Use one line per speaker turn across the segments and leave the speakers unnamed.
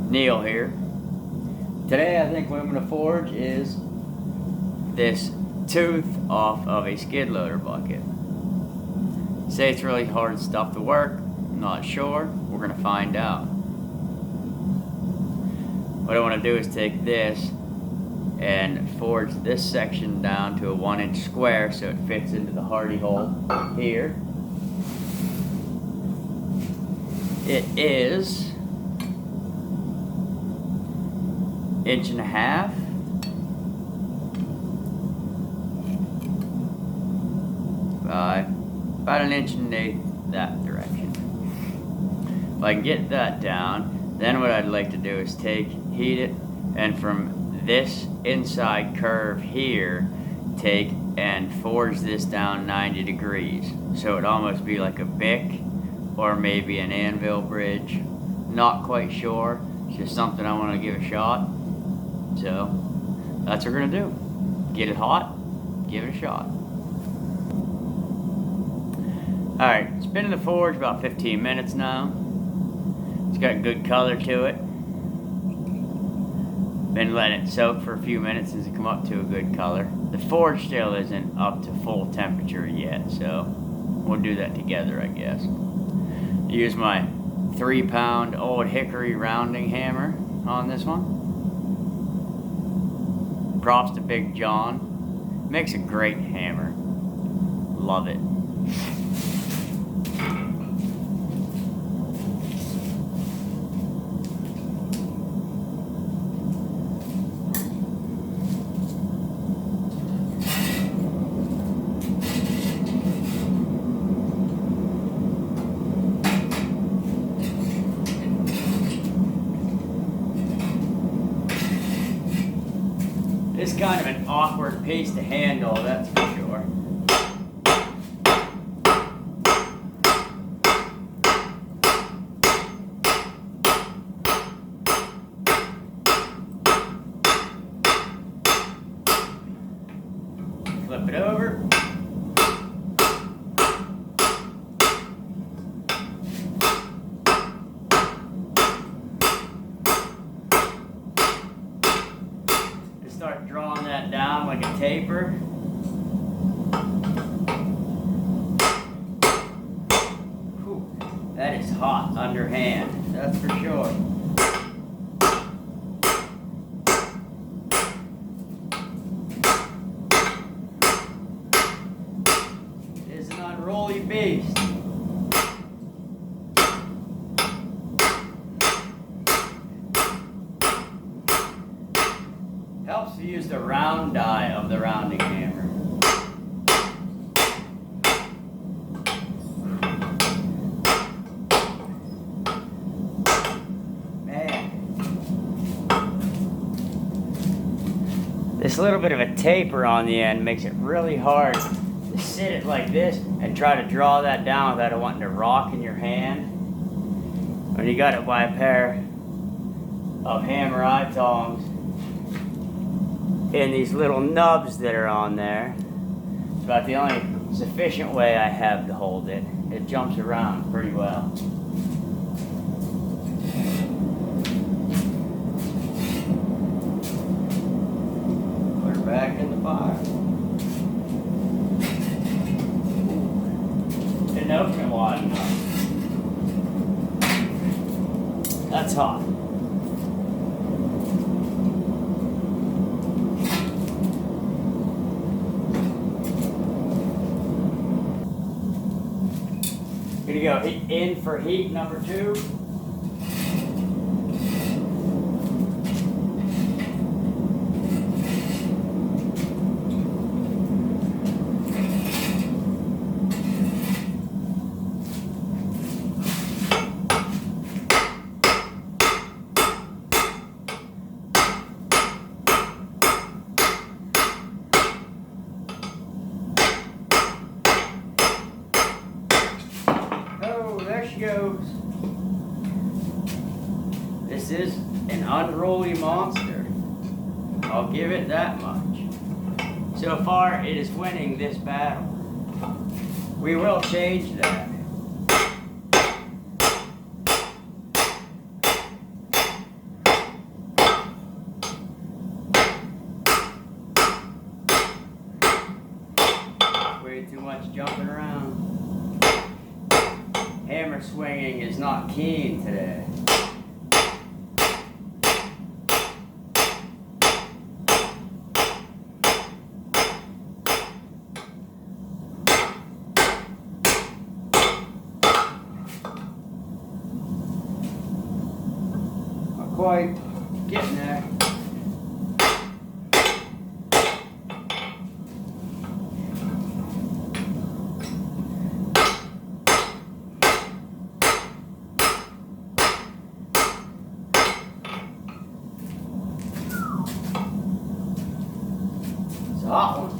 Neil here. Today I think what I'm going to forge is this tooth off of a skid loader bucket. Say it's really hard stuff to work, I'm not sure, we're going to find out. What I want to do is take this and forge this section down to a 1-inch square so it fits into the Hardy hole here. It is 1.5 inches by about 1.1 inches that direction. If I can get that down, then what I'd like to do is heat it, and from this inside curve here, take and forge this down 90 degrees. So it'd almost be like a Bic or maybe an Anvil Bridge. Not quite sure. It's just something I want to give a shot. So that's what we're gonna do. Get it hot, give it a shot. Alright, it's been in the forge about 15 minutes now. It's got good color to it. Been letting it soak for a few minutes since it come up to a good color. The forge still isn't up to full temperature yet, so we'll do that together, I guess. Use my 3-pound old hickory rounding hammer on this one. Props to Big John. Makes a great hammer. Love it. It's kind of an awkward piece to handle, that's for sure. Flip it over. Start drawing that down like a taper. Whew, that is hot underhand, that's for sure. It is an unruly beast. Helps to use the round die of the rounding hammer. Man. This little bit of a taper on the end makes it really hard to sit it like this and try to draw that down without it wanting to rock in your hand. When you got it by a pair of hammer eye tongs and these little nubs that are on there. It's about the only sufficient way I have to hold it. It jumps around pretty well. Put her back in the fire. Didn't open it wide enough. That's hot. Gonna go in for heat number 2. There she goes. This is an unruly monster. I'll give it that much. So far, it is winning this battle. We will change that. too much jumping around. Hammer swinging is not keen today. Not quite getting there. Hot one.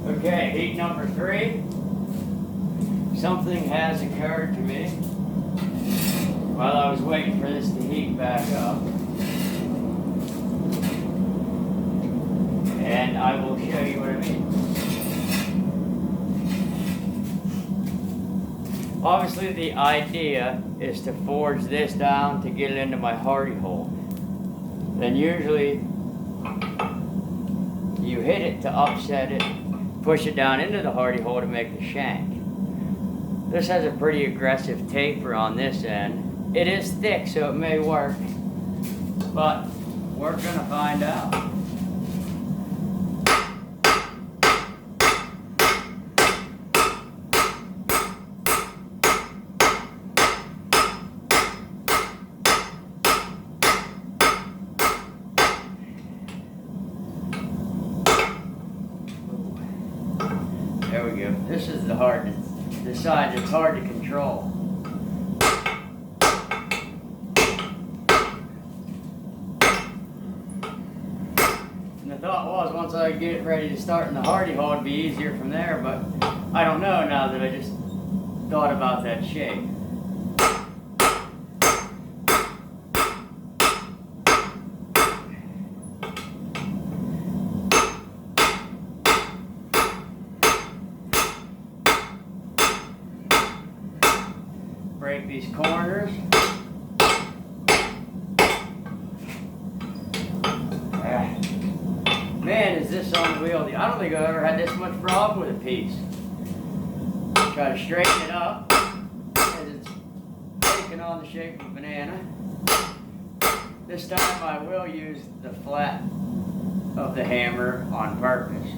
Okay, heat number 3. Something has occurred to me while I was waiting for this to heat back up. And I will show you what I mean. Obviously the idea is to forge this down to get it into my Hardy hole. Then usually you hit it to upset it, push it down into the Hardy hole to make the shank. This has a pretty aggressive taper on this end. It is thick, so it may work, but we're gonna find out. There we go. This is the side that's hard to control. And the thought was once I get ready to start in the Hardy hole, it'd be easier from there, but I don't know now that I just thought about that shape. Break these corners. Man, is this unwieldy. I don't think I've ever had this much problem with a piece. Try to straighten it up as it's taking on the shape of a banana. This time I will use the flat of the hammer on purpose.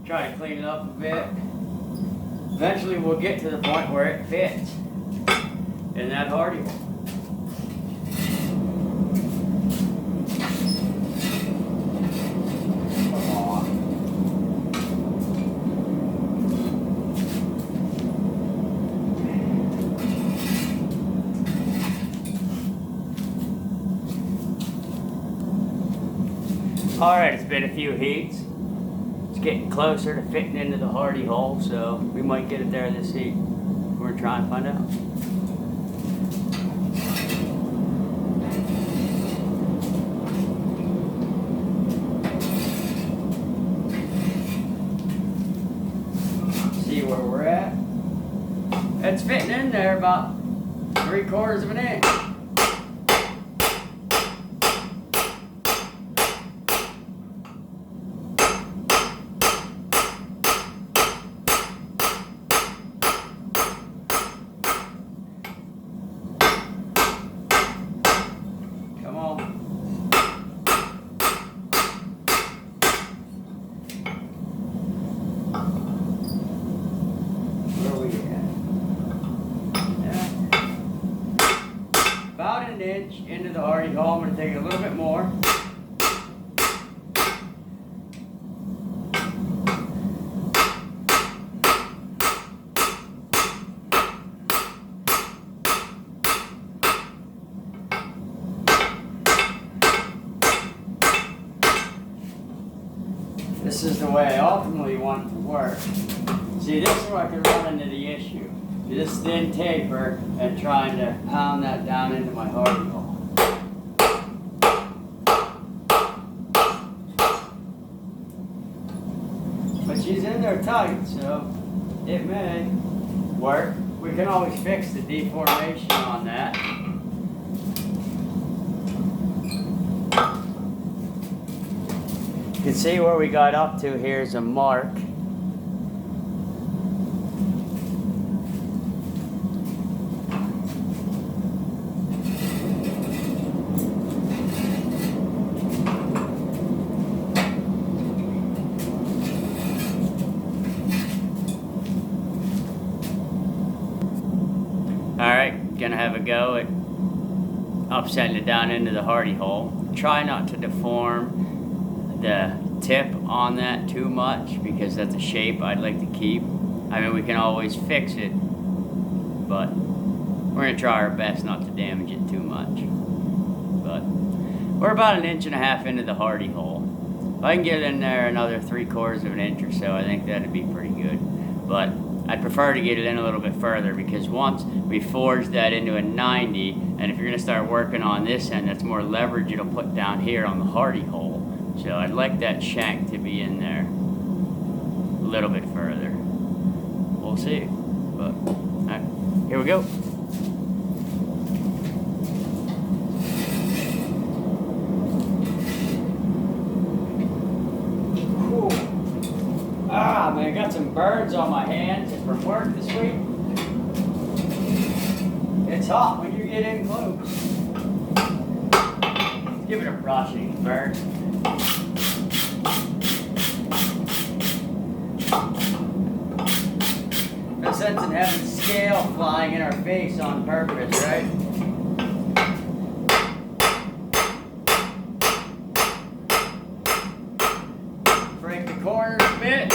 Try to clean it up a bit. Eventually we'll get to the point where it fits in that Hardy hole. Come on. Alright, it's been a few heats. Getting closer to fitting into the Hardy hole, so we might get it there this heat. We're gonna try and find out. See where we're at. It's fitting in there about 3/4 of an inch. About an inch into the Hardy hole. I'm going to take it a little bit more. This is the way I ultimately want it to work. See, this is where I can run into the issue. this thin taper and trying to pound that down into my hardy hole. But she's in there tight, so it may work. We can always fix the deformation on that. You can see where we got up to. Here's a mark. Alright, gonna have a go at upsetting it down into the hardy hole. Try not to deform the tip on that too much because that's a shape I'd like to keep. I mean, we can always fix it, but we're gonna try our best not to damage it too much. But we're about 1.5 inches into the hardy hole. If I can get in there another 3/4 of an inch or so, I think that'd be pretty good. But I'd prefer to get it in a little bit further because once we forge that into a 90, and if you're gonna start working on this end, that's more leverage it'll put down here on the hardy hole. So I'd like that shank to be in there a little bit further. We'll see, but all right, here we go. Ah, man, I got some burns on my hands from work this week. It's hot when you get in close. Let's give it a brushing first. No sense in having scale flying in our face on purpose, right? Break the corners a bit.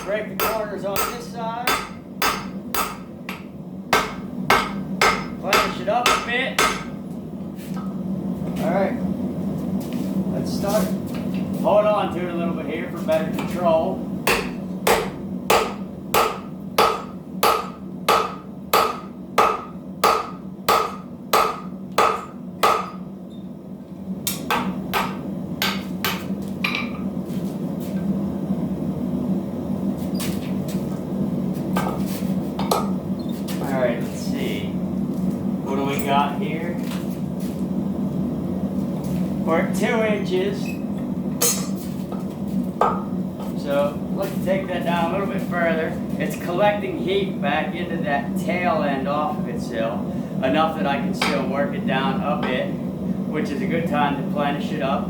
Break the corners on this side. Finish it up a bit. Alright, let's start. Hold on to it a little bit here for better control. Alright, let's see. What do we got here? We're at 2 inches. So let's take that down a little bit further. It's collecting heat back into that tail end off of itself, enough that I can still work it down a bit, which is a good time to plenish it up.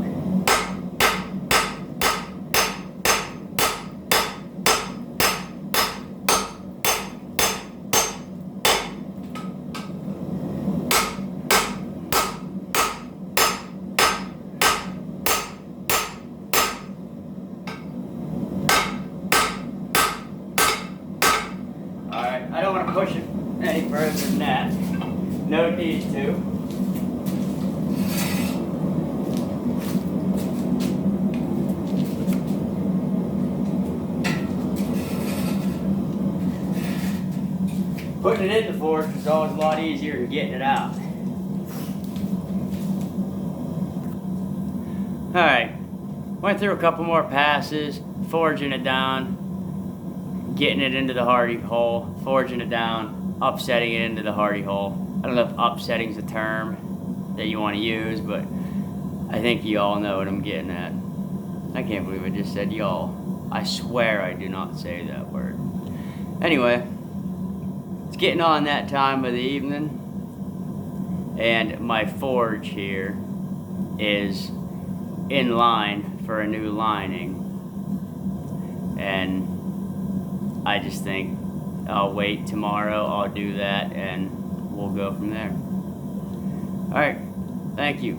Alright, I don't want to push it any further than that. No need to. Putting it in the forge is always a lot easier than getting it out. Alright, went through a couple more passes, forging it down, getting it into the hardy hole, forging it down, upsetting it into the hardy hole. I don't know if upsetting's a term that you want to use, but I think you all know what I'm getting at. I can't believe I just said y'all. I swear I do not say that word. Anyway, it's getting on that time of the evening, and my forge here is in line for a new lining, and I just think I'll wait tomorrow, I'll do that, and we'll go from there. Alright, thank you,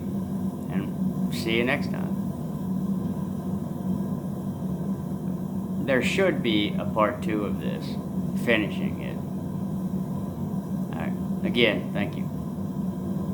and see you next time. There should be a part 2 of this, finishing it. Alright, again, thank you.